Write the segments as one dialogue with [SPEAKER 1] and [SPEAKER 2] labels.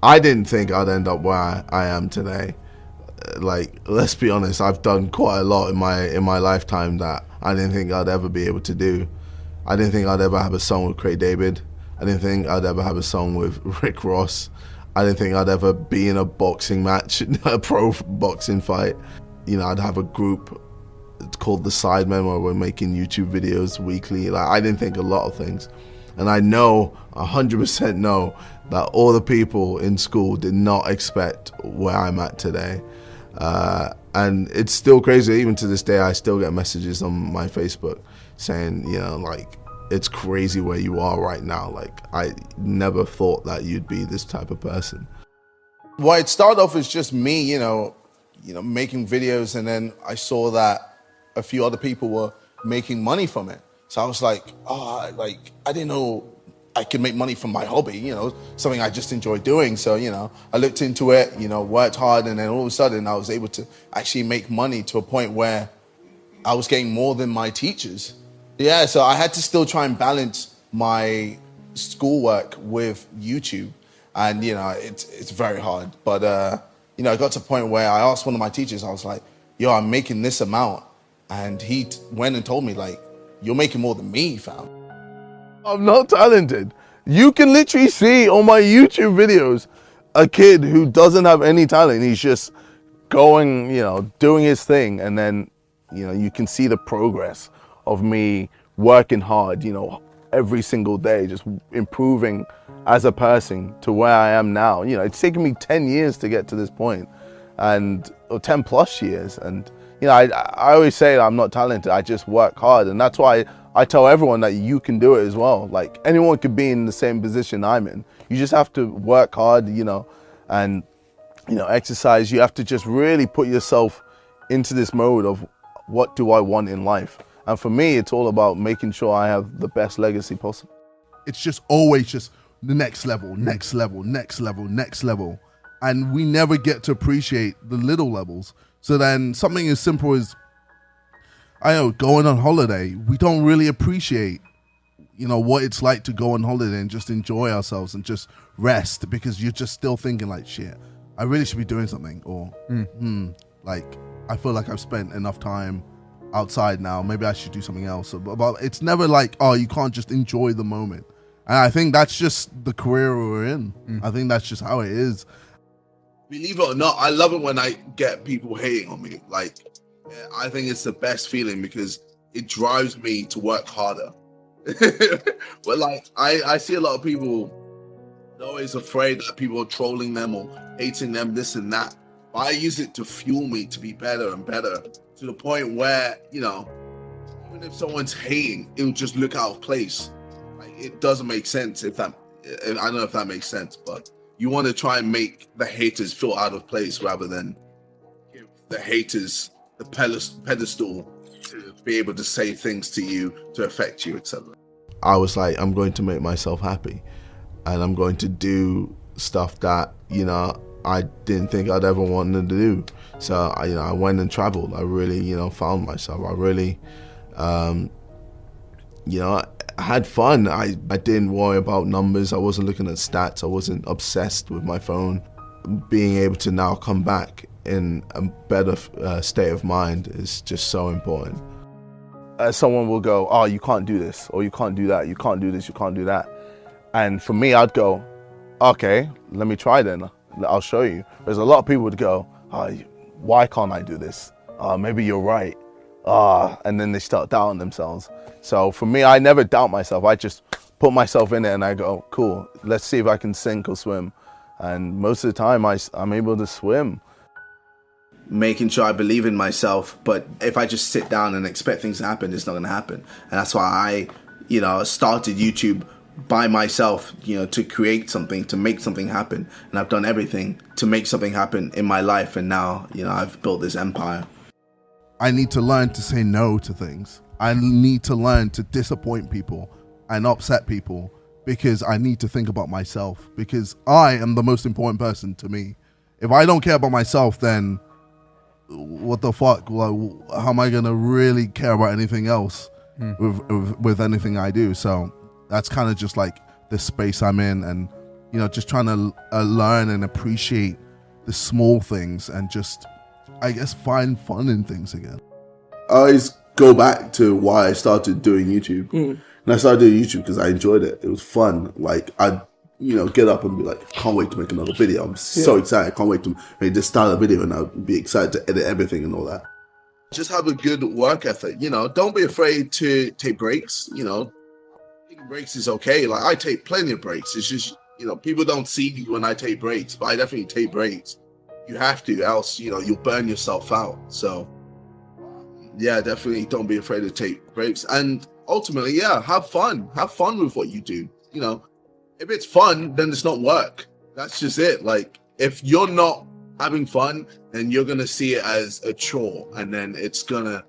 [SPEAKER 1] I didn't think I'd end up where I am today. Like, let's be honest, I've done quite a lot in my lifetime that I didn't think I'd ever be able to do. I didn't think I'd ever have a song with Craig David. I didn't think I'd ever have a song with Rick Ross. I didn't think I'd ever be in a boxing match, a pro boxing fight. You know, I'd have a group called The Sidemen where we're making YouTube videos weekly. Like, I didn't think a lot of things. And I know, 100% know, that all the people in school did not expect where I'm at today. And it's still crazy, even to this day, I still get messages on my Facebook saying, you know, like, it's crazy where you are right now. Like, I never thought that you'd be this type of person. Well, it started off as just me, you know, making videos, and then I saw that a few other people were making money from it. So I was like, I didn't know I could make money from my hobby, you know, something I just enjoy doing. So, you know, I looked into it, you know, worked hard, and then all of a sudden I was able to actually make money to a point where I was getting more than my teachers. Yeah, so I had to still try and balance my schoolwork with YouTube. And, you know, it's very hard. But, you know, I got to a point where I asked one of my teachers, I was like, yo, I'm making this amount. And he went and told me, like, you're making more than me, fam. I'm not talented. You can literally see on my YouTube videos a kid who doesn't have any talent. He's just going, you know, doing his thing. And then, you know, you can see the progress of me working hard, you know, every single day, just improving as a person to where I am now. You know, it's taken me 10 years to get to this point, or 10 plus years. And, you know, I always say I'm not talented, I just work hard. And that's why I tell everyone that you can do it as well. Like, anyone could be in the same position I'm in. You just have to work hard, you know, and, you know, exercise. You have to just really put yourself into this mode of what do I want in life. And for me, it's all about making sure I have the best legacy possible.
[SPEAKER 2] It's just always just the next level, next level, next level, next level. And we never get to appreciate the little levels. So then something as simple as, I know, going on holiday, we don't really appreciate, you know, what it's like to go on holiday and just enjoy ourselves and just rest, because you're just still thinking like, shit, I really should be doing something. Or, like, I feel like I've spent enough time outside now, maybe I should do something else. But it's never like, oh, you can't just enjoy the moment. And I think that's just the career we're in. I think that's just how it is. Believe it or not, I love it when I get people hating on me. Like, yeah, I think it's the best feeling because it drives me to work harder. But like, I see a lot of people, they're always afraid that people are trolling them or hating them, this and that. But I use it to fuel me to be better and better, to the point where, you know, even if someone's hating, it'll just look out of place. Like, it doesn't make sense I don't know if that makes sense, but you want to try and make the haters feel out of place rather than give the haters the pedestal to be able to say things to you, to affect you, etc. I was like, I'm going to make myself happy, and I'm going to do stuff that, you know, I didn't think I'd ever wanted to do. So I went and traveled. I really, you know, found myself. I really, you know, I had fun. I didn't worry about numbers. I wasn't looking at stats. I wasn't obsessed with my phone. Being able to now come back in a better state of mind is just so important. Someone will go, oh, you can't do this, or you can't do that, you can't do this, you can't do that. And for me, I'd go, okay, let me try then. I'll show you. There's a lot of people would go, oh, why can't I do this? Maybe you're right. And then they start doubting themselves. So for me, I never doubt myself. I just put myself in it and I go, cool, let's see if I can sink or swim. And most of the time I'm able to swim. Making sure I believe in myself, but if I just sit down and expect things to happen, it's not gonna happen. And that's why I, you know, started YouTube by myself, you know, to create something, to make something happen. And I've done everything to make something happen in my life. And now, you know, I've built this empire. I need to learn to say no to things. I need to learn to disappoint people and upset people, because I need to think about myself, because I am the most important person to me. If I don't care about myself, then what the fuck? Like, how am I gonna really care about anything else with anything I do? So that's kind of just like the space I'm in, and just trying to learn and appreciate the small things and just, I guess, find fun in things again.
[SPEAKER 1] I always go back to why I started doing YouTube. And I started doing YouTube because I enjoyed it. It was fun. Like, I'd, get up and be like, can't wait to make another video. I'm so excited. I can't wait to make this style of video, and I'd be excited to edit everything and all that. Just have a good work ethic. Don't be afraid to take breaks. Taking breaks is okay. Like, I take plenty of breaks. It's just, people don't see me when I take breaks, but I definitely take breaks. You have to, else, you'll burn yourself out. So, yeah, definitely don't be afraid to take breaks. And ultimately, have fun. Have fun with what you do. If it's fun, then it's not work. That's just it. Like, if you're not having fun, then you're going to see it as a chore, and then it's going to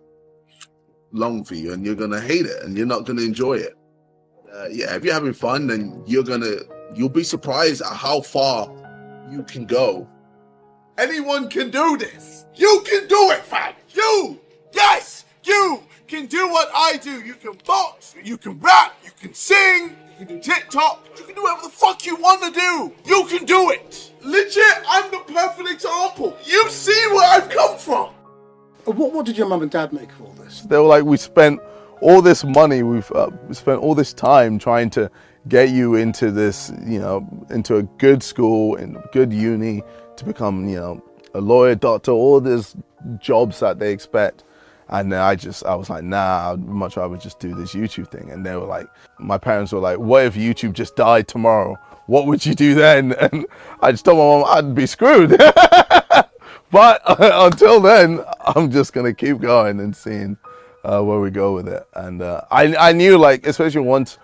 [SPEAKER 1] long for you, and you're going to hate it, and you're not going to enjoy it. If you're having fun, then you'll be surprised at how far you can go.
[SPEAKER 3] Anyone can do this. You can do it, fam. Yes, you can do what I do. You can box, you can rap, you can sing, you can do TikTok, you can do whatever the fuck you want to do. You can do it. Legit, I'm the perfect example. You've seen where I've come from.
[SPEAKER 4] What did your mum and dad make of all this?
[SPEAKER 5] They were like, we spent all this money, we've spent all this time trying to get you into this, into a good school, in a good uni, to become, a lawyer, doctor, all these jobs that they expect. And I was like, nah, I'd much rather just do this YouTube thing. And they were like, my parents were like, what if YouTube just died tomorrow? What would you do then? And I just told my mom I'd be screwed. But until then, I'm just going to keep going and seeing where we go with it. And I knew, like, especially once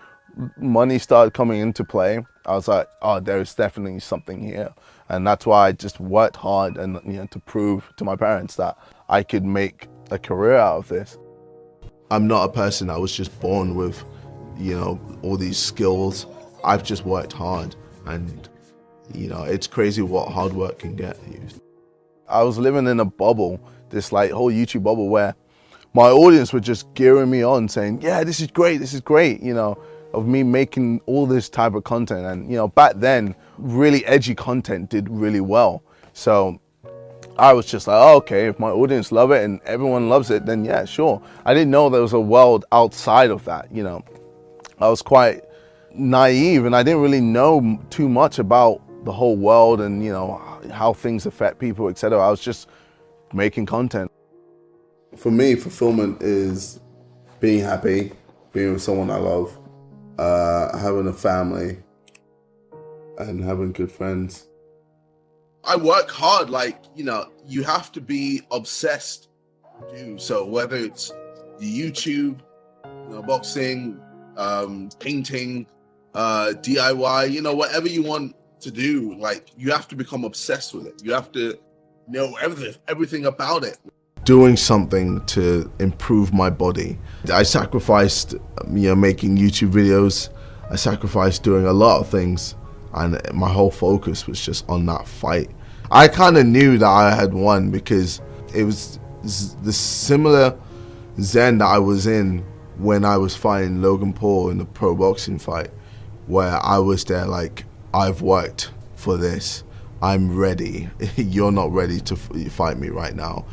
[SPEAKER 5] money started coming into play, I was like, oh, there's definitely something here. And that's why I just worked hard and, to prove to my parents that I could make a career out of this. I'm not a person that was just born with, all these skills. I've just worked hard, and, it's crazy what hard work can get you. I was living in a bubble, this like whole YouTube bubble, where my audience were just gearing me on, saying, yeah, this is great, of me making all this type of content. And, back then, really edgy content did really well. So I was just like, oh, okay, if my audience love it and everyone loves it, then yeah, sure. I didn't know there was a world outside of that, I was quite naive, and I didn't really know too much about the whole world and, how things affect people, etc. I was just making content.
[SPEAKER 1] For me, fulfillment is being happy, being with someone I love, having a family, and having good friends. I work hard, like, you have to be obsessed to do. So whether it's the YouTube, boxing, painting, DIY, whatever you want to do, like, you have to become obsessed with it. You have to know everything about it. Doing something to improve my body. I sacrificed, making YouTube videos. I sacrificed doing a lot of things, and my whole focus was just on that fight. I kind of knew that I had won because it was the similar zen that I was in when I was fighting Logan Paul in the pro boxing fight, where I was there like, I've worked for this, I'm ready, you're not ready to fight me right now.